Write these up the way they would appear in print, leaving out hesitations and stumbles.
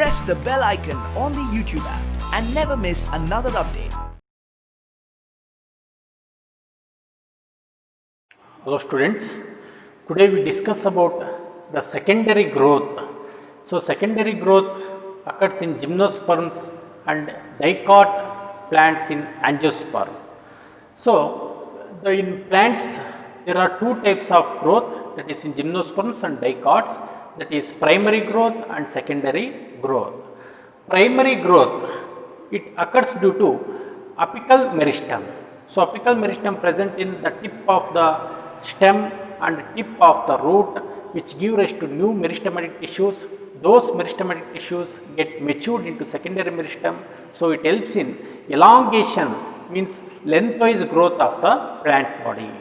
press the bell icon on the YouTube app and never miss another update. Hello students, today we discuss about the secondary growth. So secondary growth occurs in gymnosperms and dicot plants in angiosperm. So in plants there are two types of growth, that is in gymnosperms and dicots, that is primary growth and secondary growth. Primary growth, it occurs due to apical meristem. So apical meristem present in the tip of the stem and tip of the root, which give rise to new meristematic tissues. Those meristematic tissues get matured into secondary meristem, so it helps in elongation, means lengthwise growth of the plant body.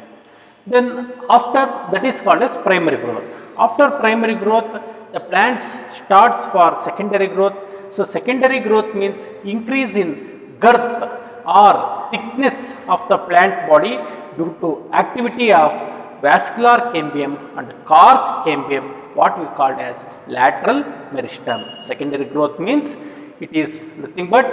Then after that is called as primary growth. After primary growth, the plants starts for secondary growth. So secondary growth means increase in girth or thickness of the plant body due to activity of vascular cambium and cork cambium, what we called as lateral meristem. Secondary growth means it is nothing but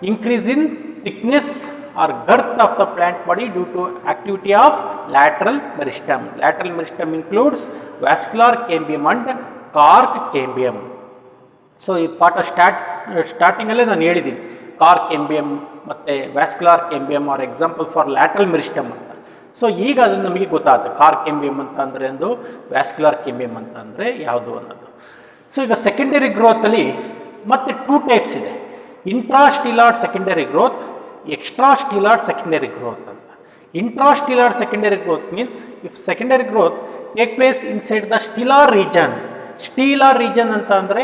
increase in thickness or girth of the plant body due to activity of lateral meristem. Lateral meristem includes vascular cambium and cork cambium. So ಈ ಪಾಠ ಸ್ಟಾರ್ಟಿಂಗಲ್ಲೇ ನಾನು ಹೇಳಿದ್ದೀನಿ cork cambium ಮತ್ತು vascular cambium are example for lateral meristem ಅಂತ. So ಈಗ ಅದು ನಮಗೆ ಗೊತ್ತಾಗುತ್ತೆ ಕಾರ್ಕ್ ಕೆಂಬಿಯಮ್ ಅಂತ ಅಂದರೆ ಒಂದು, ವ್ಯಾಸ್ಕ್ಯುಲಾರ್ ಕೆಂಬಿಯಮ್ ಅಂತ ಅಂದರೆ ಯಾವುದು ಅನ್ನೋದು. ಸೊ ಈಗ ಸೆಕೆಂಡರಿ ಗ್ರೋತಲ್ಲಿ ಮತ್ತೆ ಟೂ ಟೈಪ್ಸ್ ಇದೆ, intrastelar secondary growth, extrastellar secondary growth. Intrastellar secondary growth means if secondary growth take place inside the stellar region. Stellar region anta andre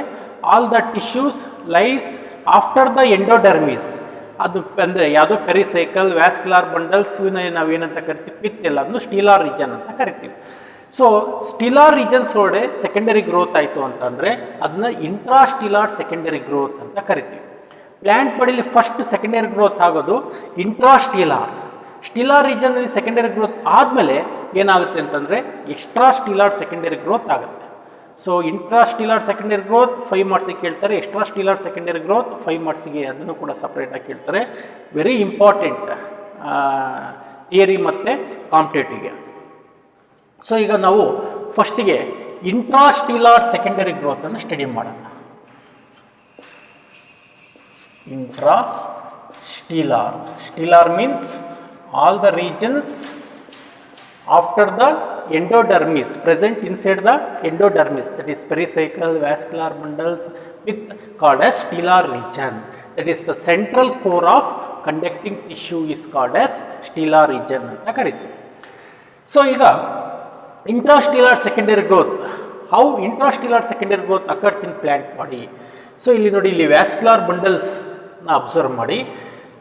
all the tissues lies after the endodermis. ಅದು ಅಂದರೆ ಯಾವುದೋ pericycle vascular bundles ಇವನ್ನ ನಾವೇನಂತ ಕರಿತೀವಿ, pith ಎಲ್ಲ ಅದನ್ನು ಸ್ಟಿಲಾರ್ region ಅಂತ ಕರಿತೀವಿ. ಸೊ ಸ್ಟಿಲಾರ್ ರೀಜನ್ಸ್ ಒಳಗಡೆ ಸೆಕೆಂಡರಿ ಗ್ರೋತ್ ಆಯಿತು ಅಂತಂದರೆ ಅದನ್ನ ಇಂಟ್ರಾಸ್ಟಿಲಾರ್ ಸೆಕೆಂಡರಿ ಗ್ರೋತ್ ಅಂತ ಕರಿತೀವಿ. ಪ್ಲ್ಯಾಂಟ್ ಬಾಡಿಲಿ ಫಸ್ಟ್ ಸೆಕೆಂಡರಿ ಗ್ರೋತ್ ಆಗೋದು ಇಂಟ್ರಾಸ್ಟಿಲಾರ್. ಸ್ಟಿಲಾರ್ ರೀಜನಲ್ಲಿ ಸೆಕೆಂಡರಿ ಗ್ರೋತ್ ಆದಮೇಲೆ ಏನಾಗುತ್ತೆ ಅಂತಂದರೆ ಎಕ್ಸ್ಟ್ರಾಸ್ಟಿಲಾರ್ ಸೆಕೆಂಡರಿ ಗ್ರೋತ್ ಆಗುತ್ತೆ. ಸೊ ಇಂಟ್ರಾಸ್ಟಿಲಾರ್ ಸೆಕೆಂಡರಿ ಗ್ರೋತ್ 5 ಮಾರ್ಕ್ಸಿಗೆ ಕೇಳ್ತಾರೆ, ಎಕ್ಸ್ಟ್ರಾಸ್ಟಿಲಾರ್ ಸೆಕೆಂಡರಿ ಗ್ರೋತ್ 5 ಮಾರ್ಕ್ಸಿಗೆ, ಅದನ್ನು ಕೂಡ ಸಪ್ರೇಟಾಗಿ ಕೇಳ್ತಾರೆ. ವೆರಿ ಇಂಪಾರ್ಟೆಂಟ್ ಥಿಯರಿ ಮತ್ತು ಕಾಂಪಿಟೇಟಿವ್ಗೆ. ಸೊ ಈಗ ನಾವು ಫಸ್ಟಿಗೆ ಇಂಟ್ರಾಸ್ಟಿಲಾರ್ ಸೆಕೆಂಡರಿ ಗ್ರೋತನ್ನು ಸ್ಟಡಿ ಮಾಡೋಣ. Intrastellar. Stellar means all the regions after the endodermis, present inside the endodermis, that is pericycle, vascular bundles with called as stellar region. That is the central core of conducting tissue is called as stellar region anta kariತೀವಿ. So ಈಗ intrastellar secondary growth, how intrastellar secondary growth occurs in plant body. So ಇಲ್ಲಿ ನೋಡಿ, ಇಲ್ಲಿ vascular bundles observe ಮಾಡಿ.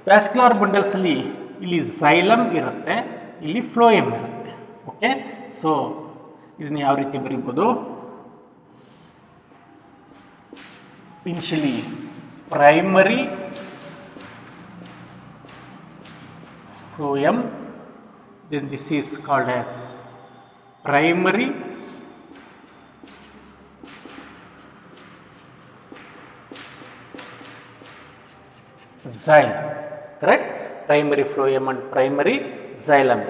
Vascular ಬಂಡಲ್ಸಲ್ಲಿ ಇಲ್ಲಿ xylem ಇರುತ್ತೆ, ಇಲ್ಲಿ phloem ಇರುತ್ತೆ. Okay, so ಇದನ್ನು ಯಾವ ರೀತಿ ಬರೀಬೋದು, initially primary phloem, then this is called as primary xylem, correct? Primary phloem and primary xylem.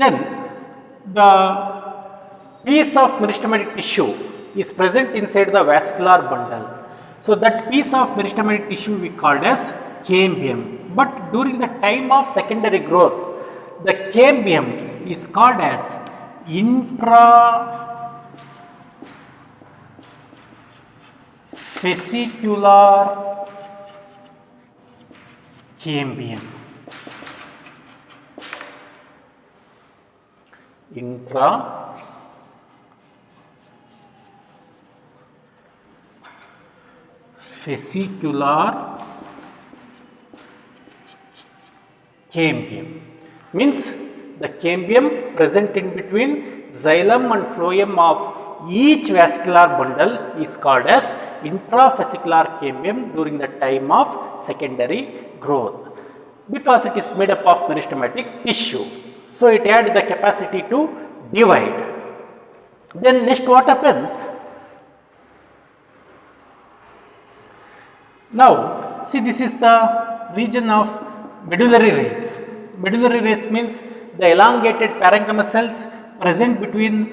Then the piece of meristematic tissue is present inside the vascular bundle. So that piece of meristematic tissue we called as cambium. But during the time of secondary growth, the cambium is called as intrafascicular cambium. Intrafascicular cambium means the cambium present in between xylem and phloem of each vascular bundle is called as intrafascicular cambium during the time of secondary growth, because it is made up of meristematic tissue. So it had the capacity to divide. Then next what happens? Now, see, this is the region of medullary rays. Medullary rays means the elongated parenchyma cells present between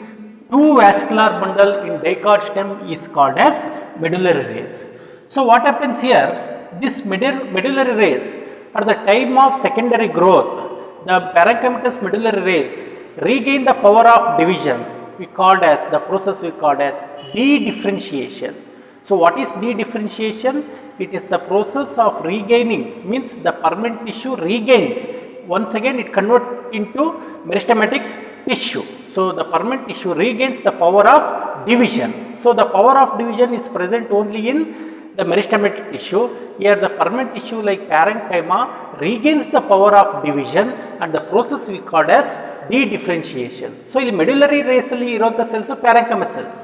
two vascular bundle in dicot stem is called as medullary rays. So, what happens here? This medullary rays at the time of secondary growth, the parenchymatous medullary rays regain the power of division. We called as the process we called as dedifferentiation. So, what is dedifferentiation? It is the process of regaining, means the permanent tissue regains. Once again, it converts into meristematic tissue. So, the permanent tissue regains the power of division. So, the power of division is present only in the meristematic tissue. Here, the permanent tissue like parenchyma regains the power of division, and the process we called as dedifferentiation. So, ಇಲ್ಲಿ medullary rays ಅಲ್ಲಿ ಇರುವಂತ cells parenchyma cells.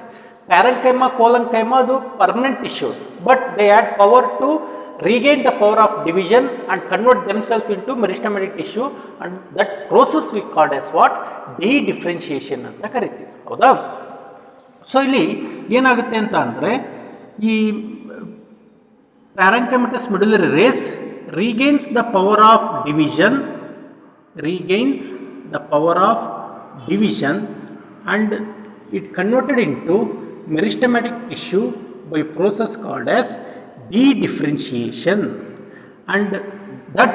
Parenchyma, collenchyma ಅದು permanent tissues, but they add power to regain the power of division and convert themselves into meristematic tissue, and that process we called as what? Dedifferentiation ಅಂತ ಕರಿತೀವಿ. ಹೌದಾ? So ಇಲ್ಲಿ ಏನಾಗುತ್ತೆ ಅಂತ ಅಂದರೆ ಈ parenchymatous medullary rays regains the power of division, and it converted into meristematic tissue by process called as dedifferentiation, and that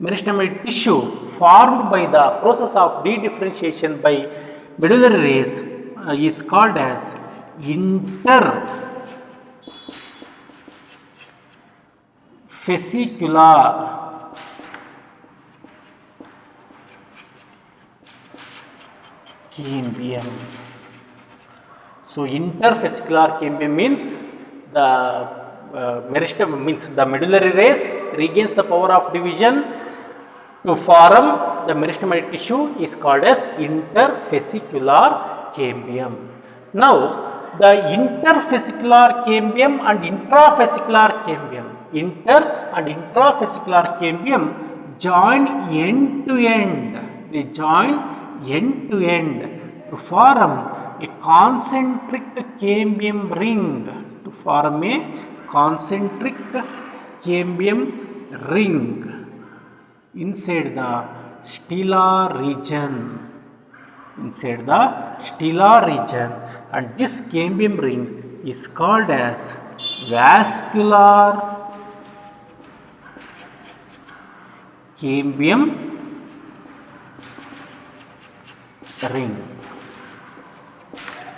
meristematic tissue formed by the process of dedifferentiation by medullary rays is called as interfascicular cambium. So, interfascicular cambium means the means the medullary rays regains the power of division to form the meristematic tissue is called as interfascicular cambium. Now, the interfascicular cambium and intrafascicular cambium, intrafascicular cambium join end to end. They join end to end to form a concentric cambium ring. Inside the stellar region. And this cambium ring is called as vascular cambium ring.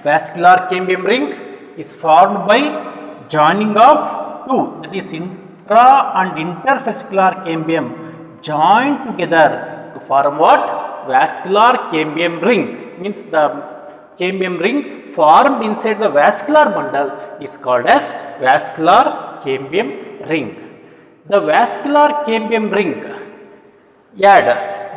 Vascular cambium ring is formed by joining of two, that is intra and interfascicular cambium joined together to form what? Vascular cambium ring. Means the cambium ring formed inside the vascular bundle is called as vascular cambium ring. The vascular cambium ring add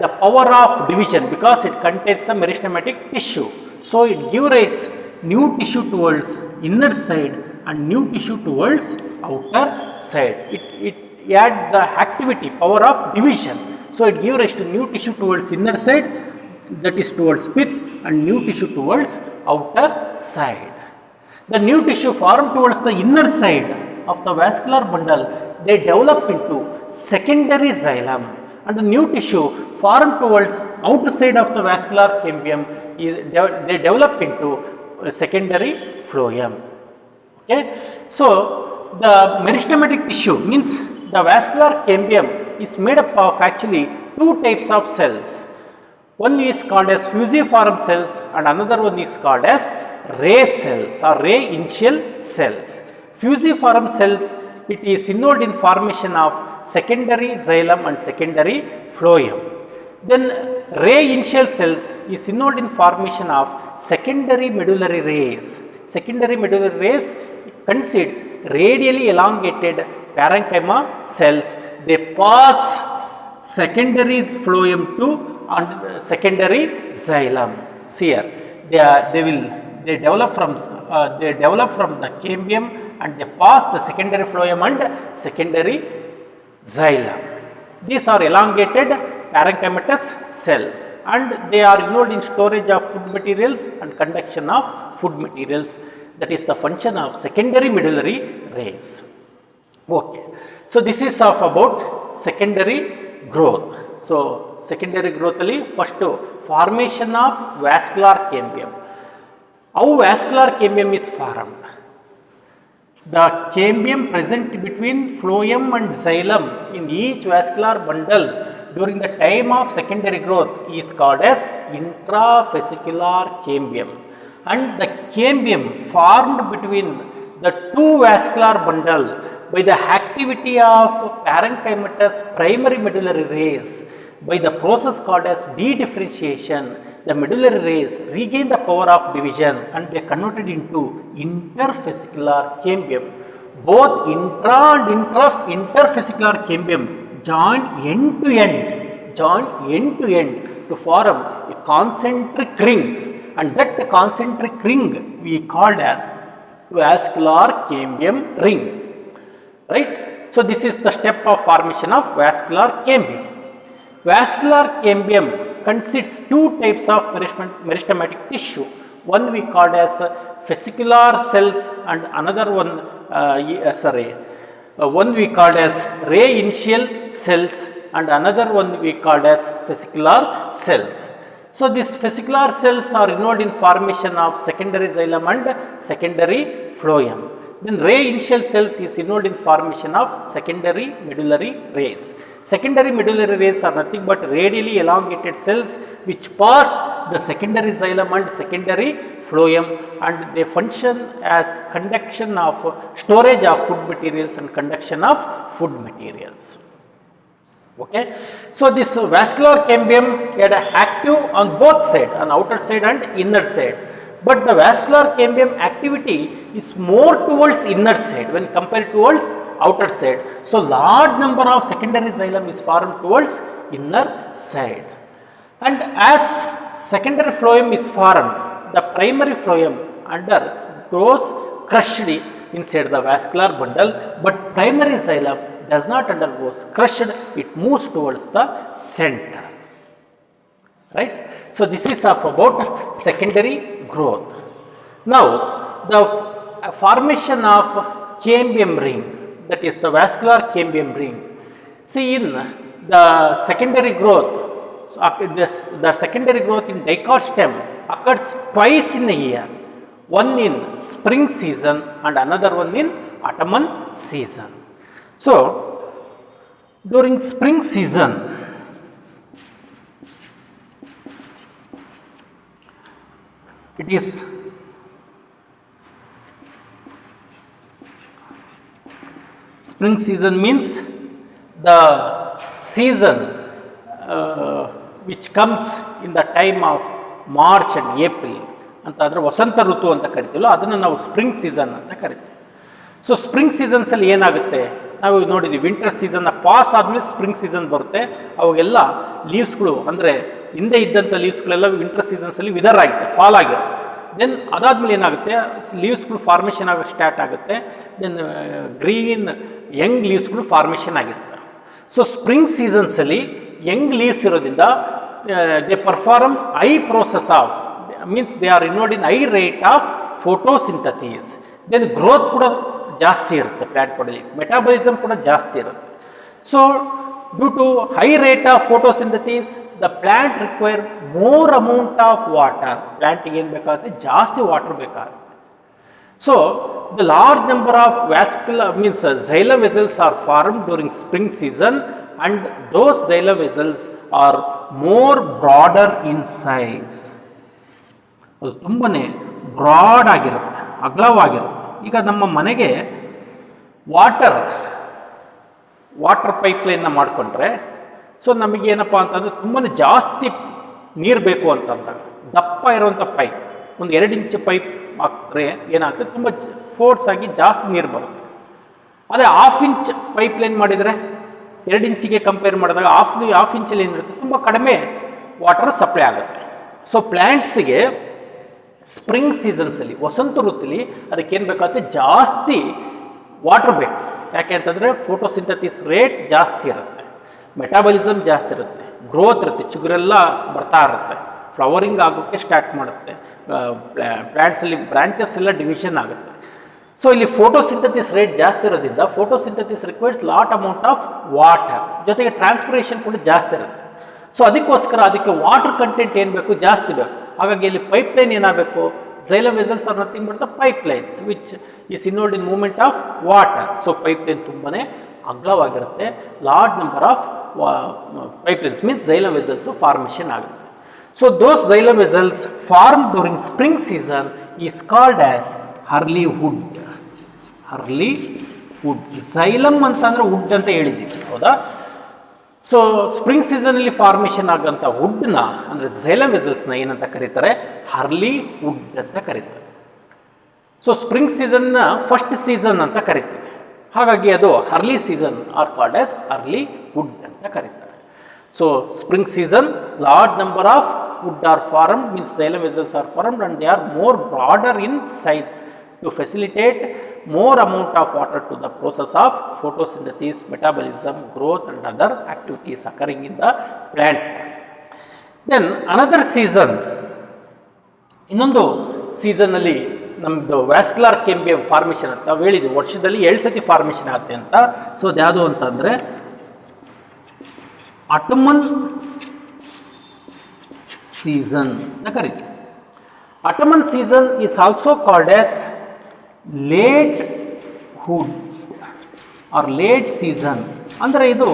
the power of division because it contains the meristematic tissue. So, it gives rise new tissue towards inner side and new tissue towards outer side. It add the activity power of division. So, it gives rise to new tissue towards inner side, that is towards pith, and new tissue towards outer side. The new tissue formed towards the inner side of the vascular bundle, they develop into secondary xylem, and the new tissue formed towards outer side of the vascular cambium they develop into secondary phloem. Okay, so the meristematic tissue means the vascular cambium is made up of actually two types of cells. One is called as fusiform cells and another one is called as ray cells or ray initial cells. Fusiform cells, it is involved in formation of secondary xylem and secondary phloem. Then ray initial cells is involved in formation of secondary medullary rays. Secondary medullary rays consists radially elongated parenchyma cells. They pass secondary phloem to and secondary xylem. See here, they develop from the cambium and they pass the secondary phloem and secondary xylem. These are elongated parenchymatous cells and they are involved in storage of food materials and conduction of food materials. That is the function of secondary medullary rays. Okay, so this is of about secondary growth. So secondary growth ಅಲ್ಲಿ first formation of vascular cambium. How vascular cambium is formed? The cambium present between phloem and xylem in each vascular bundle during the time of secondary growth is called as intravesicular cambium, and the cambium formed between the two vascular bundle by the activity of parenchymatous primary medullary rays by the process called as dedifferentiation. The medullary rays regain the power of division and they are converted into intervesicular cambium. Both intra and intervesicular cambium join end to end to form a concentric ring, and that concentric ring we called as vascular cambium ring. Right? So this is the step of formation of vascular cambium. Vascular cambium consists two types of meristematic tissue. One we called as vesicular cells and another one, one we called as ray initial cells and another one we called as vesicular cells. So these vesicular cells are involved in formation of secondary xylem and secondary phloem. Then ray initial cells is involved in formation of secondary medullary rays. Secondary medullary rays are nothing but radially elongated cells which pass the secondary xylem and secondary phloem, and they function as conduction of storage of food materials and conduction of food materials. Okay, so this vascular cambium had active on both sides, on outer side and inner side. But the vascular cambium activity is more towards inner side when compared towards outer side. So large number of secondary xylem is formed towards inner side. And as secondary phloem is formed, the primary phloem undergoes crushed inside the vascular bundle, but primary xylem does not undergo crushed, it moves towards the center. Right? So this is of about secondary growth. Now the formation of cambium ring, that is the vascular cambium ring. See, in the secondary growth, so the secondary growth in dicot stem occurs twice in a year, one in spring season and another one in autumn season. So during spring season, it is spring season means the season which comes in the time of March and April ಅಂತಂದರೆ ವಸಂತ ಋತು ಅಂತ ಕರಿತೀವಲ್ಲ, ಅದನ್ನು ನಾವು spring season ಅಂತ ಕರಿತೀವಿ. So spring ಸೀಸನ್ಸಲ್ಲಿ ಏನಾಗುತ್ತೆ, ನಾವು ನೋಡಿದ್ವಿ ವಿಂಟರ್ ಸೀಸನ್ನ ಪಾಸ್ ಆದಮೇಲೆ ಸ್ಪ್ರಿಂಗ್ ಸೀಸನ್ ಬರುತ್ತೆ, ಅವಾಗೆಲ್ಲ ಲೀವ್ಸ್ಗಳು ಅಂದರೆ ಹಿಂದೆ ಇದ್ದಂಥ ಲೀವ್ಸ್ಗಳೆಲ್ಲ ವಿಂಟರ್ ಸೀಸನ್ಸಲ್ಲಿ ವಿದರ್ ಆಗುತ್ತೆ, ಫಾಲ್ ಆಗಿರುತ್ತೆ. ದೆನ್ ಅದಾದಮೇಲೆ ಏನಾಗುತ್ತೆ, ಲೀವ್ಸ್ಗಳು ಫಾರ್ಮೇಷನ್ ಆಗೋಕ್ಕೆ ಸ್ಟಾರ್ಟ್ ಆಗುತ್ತೆ. ದೆನ್ ಗ್ರೀನ್ ಯಂಗ್ ಲೀವ್ಸ್ಗಳು ಫಾರ್ಮೇಷನ್ ಆಗಿರುತ್ತೆ. ಸೊ ಸ್ಪ್ರಿಂಗ್ ಸೀಸನ್ಸಲ್ಲಿ ಯಂಗ್ ಲೀವ್ಸ್ ಇರೋದ್ರಿಂದ they perform a process of, means they are involved in a rate of photosynthesis. Then growth ಕೂಡ ಜಾಸ್ತಿ ಇರುತ್ತೆ ಪ್ಲ್ಯಾಂಟ್ ಬಾಡಿಲಿ, ಮೆಟಾಬಲಿಸಮ್ ಕೂಡ ಜಾಸ್ತಿ ಇರುತ್ತೆ. So due to high rate of photosynthesis the plant require more amount of water. ಪ್ಲ್ಯಾಂಟಿಗೆ ಏನು ಬೇಕಾಗುತ್ತೆ, ಜಾಸ್ತಿ ವಾಟರ್ ಬೇಕಾಗುತ್ತೆ. So the large number of vascular means xylem vessels are formed during spring season, and those xylem vessels are more broader in size. ಅದು ತುಂಬಾ broad ಆಗಿರುತ್ತೆ, ಅಗಲವಾಗಿರುತ್ತೆ. ಈಗ ನಮ್ಮ ಮನೆಗೆ ವಾಟರ್ ಪೈಪ್ಲೈನ್ನ ಮಾಡಿಕೊಂಡ್ರೆ, ಸೊ ನಮಗೇನಪ್ಪ ಅಂತಂದರೆ ತುಂಬಾ ಜಾಸ್ತಿ ನೀರು ಬೇಕು ಅಂತಂದಾಗ ದಪ್ಪ ಇರುವಂಥ ಪೈಪ್, ಒಂದು 2 ಇಂಚ್ ಪೈಪ್ ಹಾಕಿದ್ರೆ ಏನಾಗುತ್ತೆ, ತುಂಬ ಫೋರ್ಸ್ ಆಗಿ ಜಾಸ್ತಿ ನೀರು ಬರುತ್ತೆ. ಅದೇ 1/2 ಇಂಚ್ ಪೈಪ್ಲೈನ್ ಮಾಡಿದರೆ 2 ಇಂಚಿಗೆ ಕಂಪೇರ್ ಮಾಡಿದಾಗ 1/2 ಇಂಚಲ್ಲಿ ಏನಿರುತ್ತೆ, ತುಂಬ ಕಡಿಮೆ ವಾಟರ್ ಸಪ್ಲೈ ಆಗುತ್ತೆ. ಸೊ ಪ್ಲ್ಯಾಂಟ್ಸಿಗೆ ಸ್ಪ್ರಿಂಗ್ ಸೀಸನ್ಸಲ್ಲಿ, ವಸಂತ ಋತುಲಿ ಅದಕ್ಕೇನು ಬೇಕಾಗುತ್ತೆ, ಜಾಸ್ತಿ ವಾಟರ್ ಬೇಕು. ಯಾಕೆ ಅಂತಂದರೆ ಫೋಟೋಸಿಂಥಸಿಸ್ ರೇಟ್ ಜಾಸ್ತಿ ಇರುತ್ತೆ, ಮೆಟಾಬಲಿಸಮ್ ಜಾಸ್ತಿ ಇರುತ್ತೆ, ಗ್ರೋತ್ ಇರುತ್ತೆ, ಚಿಗುರೆಲ್ಲ ಬರ್ತಾ ಇರುತ್ತೆ, ಫ್ಲವರಿಂಗ್ ಆಗೋಕ್ಕೆ ಸ್ಟಾರ್ಟ್ ಮಾಡುತ್ತೆ, ಪ್ಲ್ಯಾಂಟ್ಸಲ್ಲಿ ಬ್ರಾಂಚಸ್ ಎಲ್ಲ ಡಿವಿಷನ್ ಆಗುತ್ತೆ. ಸೊ ಇಲ್ಲಿ ಫೋಟೋಸಿಂಥಸಿಸ್ ರೇಟ್ ಜಾಸ್ತಿ ಇರೋದ್ರಿಂದ photosynthesis requires lot amount of water, ಜೊತೆಗೆ ಟ್ರಾನ್ಸ್ಪಿರೇಷನ್ ಕೂಡ ಜಾಸ್ತಿ ಇರುತ್ತೆ. ಸೊ ಅದಕ್ಕೋಸ್ಕರ ಅದಕ್ಕೆ ವಾಟರ್ ಕಂಟೆಂಟ್ ಏನು ಬೇಕು, ಜಾಸ್ತಿ ಬೇಕು. ಹಾಗಾಗಿ ಇಲ್ಲಿ ಪೈಪ್ಲೈನ್ ಏನಾಗಬೇಕು, xylem vessels are nothing but the pipelines which is involved in movement of water. So pipeline ತುಂಬಾನೇ ಅಗಲವಾಗಿರುತ್ತೆ. Large number of pipelines means xylem vessels formation ಆಗುತ್ತೆ. So those xylem vessels formed during spring season is called as early wood. early wood. xylem ಅಂತಂದ್ರೆ wood ಅಂತ ಹೇಳಿದ್ದೀವಿ, ಹೌದಾ? So spring ಸೀಸನಲ್ಲಿ formation ಆಗೋಂಥ ವುಡ್ನ ಅಂದರೆ xylem ವೆಸಲ್ಸ್ನ ಏನಂತ ಕರೀತಾರೆ, ಅರ್ಲಿ ವುಡ್ ಅಂತ ಕರೀತಾರೆ. ಸೊ ಸ್ಪ್ರಿಂಗ್ ಸೀಸನ್ನ ಫಸ್ಟ್ ಸೀಸನ್ ಅಂತ ಕರಿತೀವಿ, ಹಾಗಾಗಿ ಅದು early season are called as early wood ಅಂತ ಕರೀತಾರೆ. So spring season large number of wood are formed, means xylem vessels are formed and they are more broader in size to facilitate more amount of water to the process of photosynthesis, metabolism, growth and other activities occurring in the plant. Then another season, ಇನ್ನೊಂದು ಸೀಸನ್ನಲ್ಲಿ ನಮ್ಮದು vascular cambium formation ಅಂತ ಹೇಳಿದ್ವಿ, ವರ್ಷದಲ್ಲಿ 2 ಸತಿ formation ಆಗುತ್ತೆ ಅಂತ. So ಅದು ಯಾವುದು ಅಂತಂದರೆ ಆಟಮನ್ ಸೀಸನ್ ಅಂತ ಕರೀತೀವಿ. Autumn season is also called as late wood or late season. ಅಂದರೆ ಇದು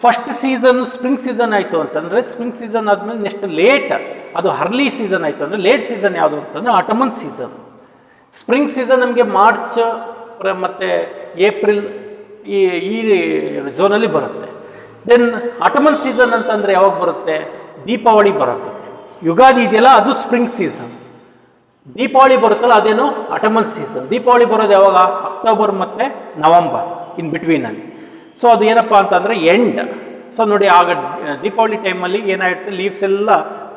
ಫಸ್ಟ್ ಸೀಸನ್ ಸ್ಪ್ರಿಂಗ್ ಸೀಸನ್ ಆಯಿತು ಅಂತಂದರೆ, ಸ್ಪ್ರಿಂಗ್ ಸೀಸನ್ ಆದಮೇಲೆ ನೆಕ್ಸ್ಟ್ ಲೇಟ್ ಅದು ಅರ್ಲಿ ಸೀಸನ್ ಆಯಿತು ಅಂದರೆ ಲೇಟ್ ಸೀಸನ್ ಯಾವುದು ಅಂತಂದರೆ ಆಟಮನ್ ಸೀಸನ್. ಸ್ಪ್ರಿಂಗ್ ಸೀಸನ್ ನಮಗೆ ಮಾರ್ಚ್ ಮತ್ತು ಏಪ್ರಿಲ್ ಈ ಝೋನಲ್ಲಿ ಬರುತ್ತೆ. ದೆನ್ ಆಟಮನ್ ಸೀಸನ್ ಅಂತಂದರೆ ಯಾವಾಗ ಬರುತ್ತೆ, ದೀಪಾವಳಿ ಬರುತ್ತೆ. ಯುಗಾದಿ ಇದೆಯಲ್ಲ ಅದು ಸ್ಪ್ರಿಂಗ್ ಸೀಸನ್, ದೀಪಾವಳಿ ಬರುತ್ತಲ್ಲ ಅದೇನು ಆಟಮನ್ ಸೀಸನ್. ದೀಪಾವಳಿ ಬರೋದು ಯಾವಾಗ, ಅಕ್ಟೋಬರ್ ಮತ್ತು ನವಂಬರ್ ಇನ್ ಬಿಟ್ವೀನಲ್ಲಿ. ಸೊ ಅದು ಏನಪ್ಪ ಅಂತಂದರೆ ಎಂಡ್. ಸೊ ನೋಡಿ ಆಗ ದೀಪಾವಳಿ ಟೈಮಲ್ಲಿ ಏನಾಗಿರುತ್ತೆ, ಲೀವ್ಸ್ ಎಲ್ಲ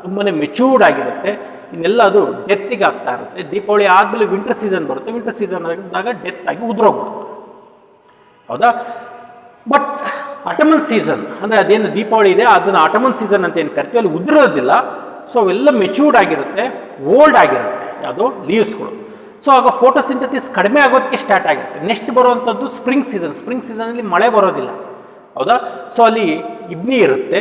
ತುಂಬಾ ಮೆಚೂರ್ಡ್ ಆಗಿರುತ್ತೆ, ಇನ್ನೆಲ್ಲ ಅದು ಡೆತ್ತಿಗೆ ಆಗ್ತಾ ಇರುತ್ತೆ. ದೀಪಾವಳಿ ಆದಮೇಲೆ ವಿಂಟರ್ ಸೀಸನ್ ಬರುತ್ತೆ, ವಿಂಟರ್ ಸೀಸನ್ ಆದಾಗ ಡೆತ್ ಆಗಿ ಉದುರೋಗ್ಬಿಡುತ್ತೆ, ಹೌದಾ? ಬಟ್ ಆಟಮನ್ ಸೀಸನ್ ಅಂದರೆ ಅದೇನು ದೀಪಾವಳಿ ಇದೆ ಅದನ್ನು ಆಟಮನ್ ಸೀಸನ್ ಅಂತ ಏನು ಕರಿತೀವಿ, ಅಲ್ಲಿ ಉದುರೋದಿಲ್ಲ. ಸೊ ಅವೆಲ್ಲ ಮೆಚೂರ್ಡ್ ಆಗಿರುತ್ತೆ, ಓಲ್ಡ್ ಆಗಿರುತ್ತೆ ಅದು ಲೀವ್ಸ್ಗಳು. ಸೊ ಆಗ ಫೋಟೋಸಿಂಥಸಿಸ್ ಕಡಿಮೆ ಆಗೋದಕ್ಕೆ ಸ್ಟಾರ್ಟ್ ಆಗುತ್ತೆ. ನೆಕ್ಸ್ಟ್ ಬರುವಂಥದ್ದು ಸ್ಪ್ರಿಂಗ್ ಸೀಸನ್. ಸ್ಪ್ರಿಂಗ್ ಸೀಸನಲ್ಲಿ ಮಳೆ ಬರೋದಿಲ್ಲ, ಹೌದಾ? ಸೊ ಅಲ್ಲಿ ಇಬ್ನಿ ಇರುತ್ತೆ,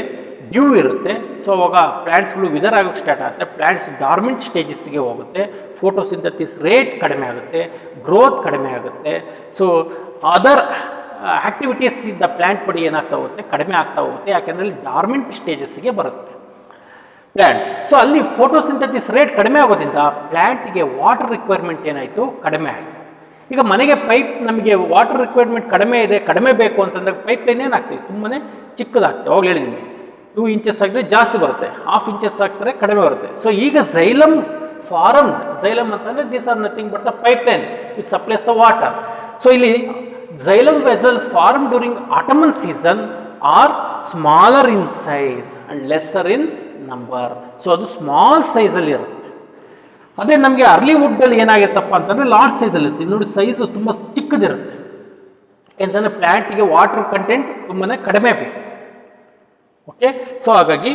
ಡ್ಯೂ ಇರುತ್ತೆ. ಸೊ ಅವಾಗ ಪ್ಲ್ಯಾಂಟ್ಸ್ಗಳು ವಿದರ್ ಆಗೋಕ್ಕೆ ಸ್ಟಾರ್ಟ್ ಆಗುತ್ತೆ, ಪ್ಲ್ಯಾಂಟ್ಸ್ ಡಾರ್ಮೆಂಟ್ ಸ್ಟೇಜಸ್ಗೆ ಹೋಗುತ್ತೆ, ಫೋಟೋಸಿಂಥಸಿಸ್ ರೇಟ್ ಕಡಿಮೆ ಆಗುತ್ತೆ, ಗ್ರೋತ್ ಕಡಿಮೆ ಆಗುತ್ತೆ. ಸೊ ಅದರ್ ಆ್ಯಕ್ಟಿವಿಟೀಸ್ ಇದ್ದ ಪ್ಲ್ಯಾಂಟ್ ಬಾಡಿ ಏನಾಗ್ತಾ ಹೋಗುತ್ತೆ, ಕಡಿಮೆ ಆಗ್ತಾ ಹೋಗುತ್ತೆ, ಯಾಕೆಂದರೆ ಅಲ್ಲಿ ಡಾರ್ಮೆಂಟ್ ಸ್ಟೇಜಸ್ಗೆ ಬರುತ್ತೆ ಪ್ಲ್ಯಾಂಟ್ಸ್. ಸೊ ಅಲ್ಲಿ ಫೋಟೋಸಿಂಥಸಿಸ್ ರೇಟ್ ಕಡಿಮೆ ಆಗೋದ್ರಿಂದ ಪ್ಲ್ಯಾಂಟಿಗೆ ವಾಟರ್ ರಿಕ್ವೈರ್ಮೆಂಟ್ ಏನಾಯಿತು, ಕಡಿಮೆ ಆಯಿತು. ಈಗ ಮನೆಗೆ ಪೈಪ್ ನಮಗೆ ವಾಟರ್ ರಿಕ್ವೈರ್ಮೆಂಟ್ ಕಡಿಮೆ ಇದೆ, ಕಡಿಮೆ ಬೇಕು ಅಂತಂದಾಗ ಪೈಪ್ ಲೈನ್ ಏನಾಗ್ತೀವಿ, ತುಂಬಾ ಚಿಕ್ಕದಾಗ್ತದೆ. ಅವಾಗ ಹೇಳಿದ್ದೀನಿ 2 ಇಂಚಸ್ ಆಗಿದ್ರೆ ಜಾಸ್ತಿ ಬರುತ್ತೆ, 1/2 ಇಂಚಸ್ ಹಾಕ್ತಾರೆ ಕಡಿಮೆ ಬರುತ್ತೆ. ಸೊ ಈಗ xylem ಫಾರ್ಮ್ಡ್, xylem ಅಂತಂದರೆ these are nothing but the pipe line which supplies the water. So ಇಲ್ಲಿ xylem vessels formed during autumn season are smaller in size and lesser in number. So ಅದು small ಸೈಜಲ್ಲಿ ಇರುತ್ತೆ. ಅದೇ ನಮಗೆ early ವುಡ್ಡಲ್ಲಿ ಏನಾಗಿರುತ್ತಪ್ಪ ಅಂತಂದರೆ large ಸೈಜಲ್ಲಿ ಇರುತ್ತೆ. ನೋಡಿ ಸೈಜು ತುಂಬ ಚಿಕ್ಕದಿರುತ್ತೆ, ಯಾಕೆಂತಂದರೆ ಪ್ಲ್ಯಾಂಟಿಗೆ ವಾಟರ್ ಕಂಟೆಂಟ್ ತುಂಬಾ ಕಡಿಮೆ ಬೇಕು. ಓಕೆ, ಸೊ ಹಾಗಾಗಿ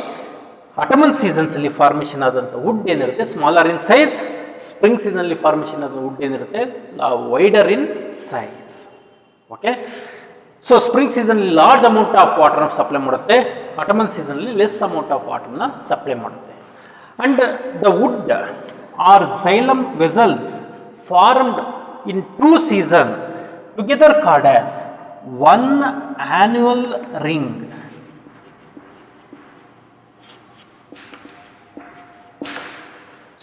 ಆಟಮನ್ ಸೀಸನ್ಸಲ್ಲಿ ಫಾರ್ಮೇಷನ್ ಆದಂಥ ವುಡ್ ಏನಿರುತ್ತೆ ಸ್ಮಾಲರ್ ಇನ್ ಸೈಜ್, ಸ್ಪ್ರಿಂಗ್ ಸೀಸನಲ್ಲಿ ಫಾರ್ಮೇಷನ್ ಆದ ವುಡ್ ಏನಿರುತ್ತೆ wider in size. Okay, so spring ಸೀಸನಲ್ಲಿ ಲಾರ್ಜ್ ಅಮೌಂಟ್ ಆಫ್ ವಾಟರ್ನ ಸಪ್ಲೈ ಮಾಡುತ್ತೆ, ಆಟಮನ್ ಸೀಸನಲ್ಲಿ ಲೆಸ್ ಅಮೌಂಟ್ ಆಫ್ ವಾಟರ್ನ ಸಪ್ಲೈ ಮಾಡುತ್ತೆ. And the wood are xylem vessels formed in 2 seasons together called as one annual ring.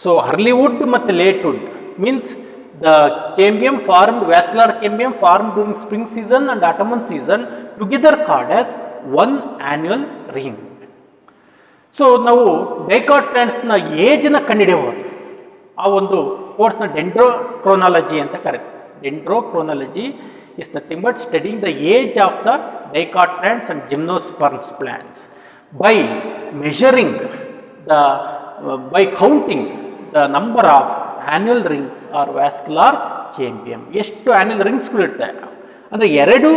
So early wood ಮತ್ತು late wood means the cambium formed, vascular cambium formed during spring season and autumn season together called as one annual ring. So ನಾವು dicot ಪ್ಲ್ಯಾಂಟ್ಸ್ನ ಏಜ್ನ ಕಂಡುಹಿಡಿಯಬಹುದು. ಆ ಒಂದು ಕೋರ್ಸ್ನ dendrochronology ಅಂತ ಕರೀತಾರೆ. Dendrochronology is nothing but studying the age of the dicot plants and gymnosperms plants by measuring by counting the number of annual rings or vascular cambium. ಎಷ್ಟು ಆ್ಯನ್ಯಲ್ ರಿಂಗ್ಸ್ಗಳು ಇರ್ತವೆ ಅಂದರೆ 2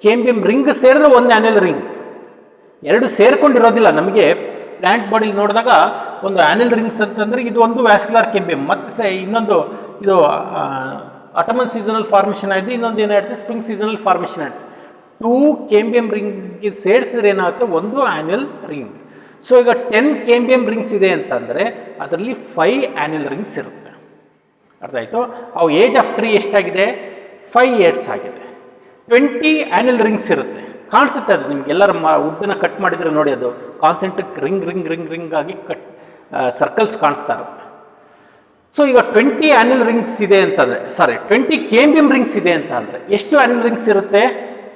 cambium ರಿಂಗ್ ಸೇರಿದ್ರೆ ಒಂದು ಆ್ಯನ್ಯಲ್ ರಿಂಗ್. 2 ಸೇರ್ಕೊಂಡಿರೋದಿಲ್ಲ. ನಮಗೆ plant ಬಾಡಿಲಿ ನೋಡಿದಾಗ ಒಂದು ಆ್ಯನಿಲ್ rings ಅಂತಂದರೆ ಇದು ಒಂದು ವ್ಯಾಸ್ಕ್ಯುಲರ್ ಕೆಂಬಿಯಂ, ಮತ್ತು ಇನ್ನೊಂದು ಇದು ಆಟಮನ್ ಸೀಸನಲ್ ಫಾರ್ಮೇಷನ್ ಆಯಿತು, ಇನ್ನೊಂದು ಏನಾಗುತ್ತೆ ಸ್ಪ್ರಿಂಗ್ ಸೀಸನಲ್ ಫಾರ್ಮೇಷನ್ ಆಯಿತು. 2 ಕೇಂಬಿಯಂ ರಿಂಗ್ಗೆ ಸೇರಿಸಿದ್ರೆ ಏನಾಗುತ್ತೆ ಒಂದು ಆ್ಯನಿಲ್ ರಿಂಗ್. ಸೊ ಈಗ 10 ಕೇಂಬಿಯಂ ರಿಂಗ್ಸ್ ಇದೆ ಅಂತಂದರೆ ಅದರಲ್ಲಿ 5 ಆ್ಯನಿಲ್ ರಿಂಗ್ಸ್ ಇರುತ್ತೆ. ಅರ್ಥ ಆಯಿತು? ಅವು ಏಜ್ ಆಫ್ ಟ್ರೀ ಎಷ್ಟಾಗಿದೆ? 5 years ಆಗಿದೆ. 20 ಆ್ಯನಿಲ್ ರಿಂಗ್ಸ್ ಇರುತ್ತೆ. ಕಾಣಿಸುತ್ತೆ ಅದು ನಿಮ್ಗೆ, ಎಲ್ಲರ ಉದ್ದನ್ನು ಕಟ್ ಮಾಡಿದರೆ ನೋಡಿ ಅದು concentric ring ring ring ring ಆಗಿ ಸರ್ಕಲ್ಸ್ ಕಾಣಿಸ್ತಾ ಇರುತ್ತೆ. ಸೊ ಈಗ 20 ಆ್ಯನಿಲ್ ರಿಂಗ್ಸ್ ಇದೆ ಅಂತಂದರೆ 20 ಕೇಂಬಿಯಂ ರಿಂಗ್ಸ್ ಇದೆ ಅಂತ ಅಂದರೆ ಎಷ್ಟು ಆ್ಯನಿಲ್ ರಿಂಗ್ಸ್ ಇರುತ್ತೆ?